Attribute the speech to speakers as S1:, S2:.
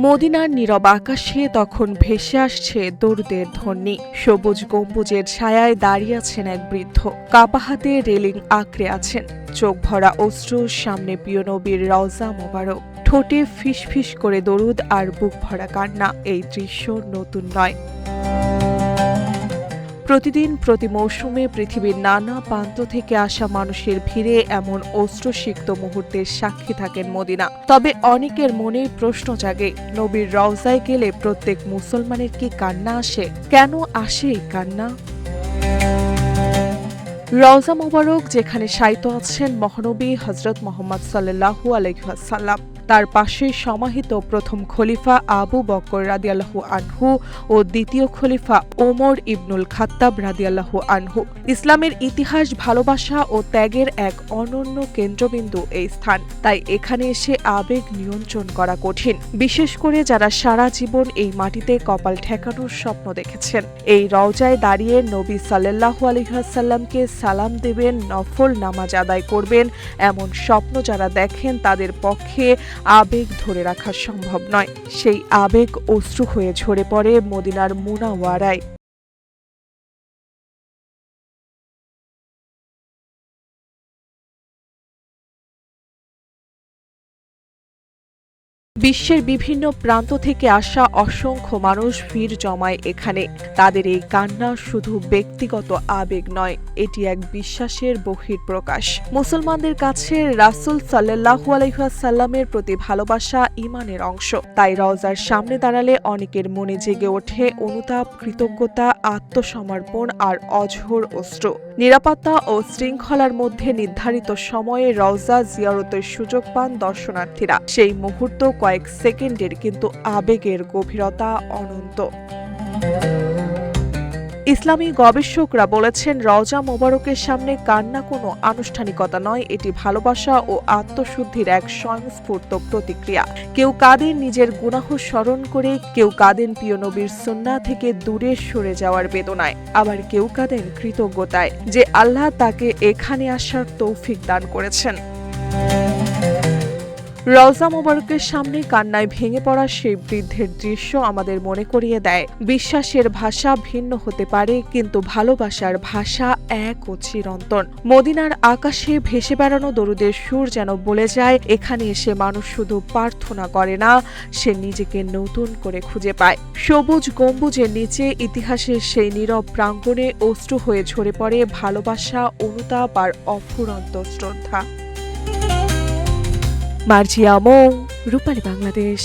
S1: মদিনার নীরব আকাশে তখন ভেসে আসছে দরুদের ধ্বনি। সবুজ গম্বুজের ছায়ায় দাঁড়িয়ে আছেন এক বৃদ্ধ, কাপা হাতে রেলিং আঁকড়ে আছেন, চোখ ভরা অশ্রু, সামনে প্রিয় নবীর রওজা মোবারক, ঠোঁটে ফিস ফিস করে দরুদ আর বুক ভরা কান্না। এই দৃশ্য নতুন নয়। প্রতিদিন প্রতি মৌসুমে পৃথিবীর নানা প্রান্ত থেকে আসা মানুষের ভিড়ে এমন অশ্রুসিক্ত মুহূর্তের সাক্ষী থাকেন মদিনা। তবে অনেকের মনে প্রশ্ন জাগে, নবীর রওজায় গেলে প্রত্যেক মুসলমানের কি কান্না আসে? কেন আসে এই কান্না? রওজা মোবারক যেখানে শায়িত আছেন মহানবী হযরত মুহাম্মদ সাল্লাল্লাহু আলাইহি ওয়াসাল্লাম, তার পাশে সমাহিত প্রথম খলিফা আবু বকর রাদিয়াল্লাহু আনহু ও দ্বিতীয় খলিফা ওমর ইবনুল খাত্তাব রাদিয়াল্লাহু আনহু। ইসলামের ইতিহাস, ভালোবাসা ও ত্যাগের এক অনন্য কেন্দ্রবিন্দু এই স্থান। তাই এখানে এসে আবেগ নিয়ন্ত্রণ করা কঠিন, বিশেষ করে যারা সারা জীবন এই মাটিতে কপাল ঠেকানোর স্বপ্ন দেখেছেন। এই রওজায় দাঁড়িয়ে নবী সাল্লাল্লাহু আলাইহি ওয়াসাল্লামকে সালাম দেবেন, নফল নামাজ আদায় করবেন, এমন স্বপ্ন যারা দেখেন তাদের পক্ষে আবেগ ধরে রাখা সম্ভব নয়। সেই আবেগ অশ্রু হয়ে ঝরে পড়ে মদিনার মুনাওয়ারায়। বিশ্বের বিভিন্ন প্রান্ত থেকে আসা অসংখ্য মানুষ ভিড় জমায় এখানে। তাদের এই কান্না শুধু ব্যক্তিগত আবেগ নয়, এটি এক বিশ্বাসের বহিঃপ্রকাশ। মুসলমানদের কাছে রাসূল সাল্লাল্লাহু আলাইহি ওয়াসাল্লামের প্রতি ভালোবাসা ঈমানের অংশ। তাই রওজার সামনে দাঁড়ালে অনেকের মনে জেগে ওঠে অনুতাপ, কৃতজ্ঞতা, আত্মসমর্পণ আর অঝোর অশ্রু। নিরাপত্তা ও শৃঙ্খলার মধ্যে নির্ধারিত সময়ে রওজা জিয়ারতের সুযোগ পান দর্শনার্থীরা। সেই মুহূর্ত কয়েক সেকেন্ডের, কিন্তু আবেগের গভীরতা অনন্ত। ইসলামী গবেষকরা বলেছেন, রওজা মোবারকের সামনে কান্না কোনো আনুষ্ঠানিকতা নয়, এটি ভালোবাসা ও আত্মশুদ্ধির এক স্বয়ংস্ফূর্ত প্রতিক্রিয়া। কেউ কাঁদেন নিজের গুনাহ স্মরণ করে, কেউ কাঁদেন প্রিয় নবীর সুন্নাহ থেকে দূরে সরে যাওয়ার বেদনায়, আবার কেউ কাঁদেন কৃতজ্ঞতায় যে আল্লাহ তাকে এখানে আসার তৌফিক দান করেছেন। রওজা মোবারকের সামনে কান্নায় ভেঙে পড়া সেই বৃদ্ধের দৃশ্য আমাদের মনে করিয়ে দেয়, বিশ্বাসের ভাষা ভিন্ন হতে পারে, কিন্তু ভালোবাসার ভাষা এক ও চিরন্তন। মদিনার আকাশে ভেসে বেড়ানো দরুদের সুর যেন বলে যায়, এখানে এসে মানুষ শুধু প্রার্থনা করে না, সে নিজেকে নতুন করে খুঁজে পায়। সবুজ গম্বুজের নিচে ইতিহাসের সেই নীরব প্রাঙ্গণে অশ্রু হয়ে ঝরে পড়ে ভালোবাসা, অনুতাপ আর অফুরন্ত শ্রদ্ধা। মার্জিয়া মৌ, রূপালী বাংলাদেশ।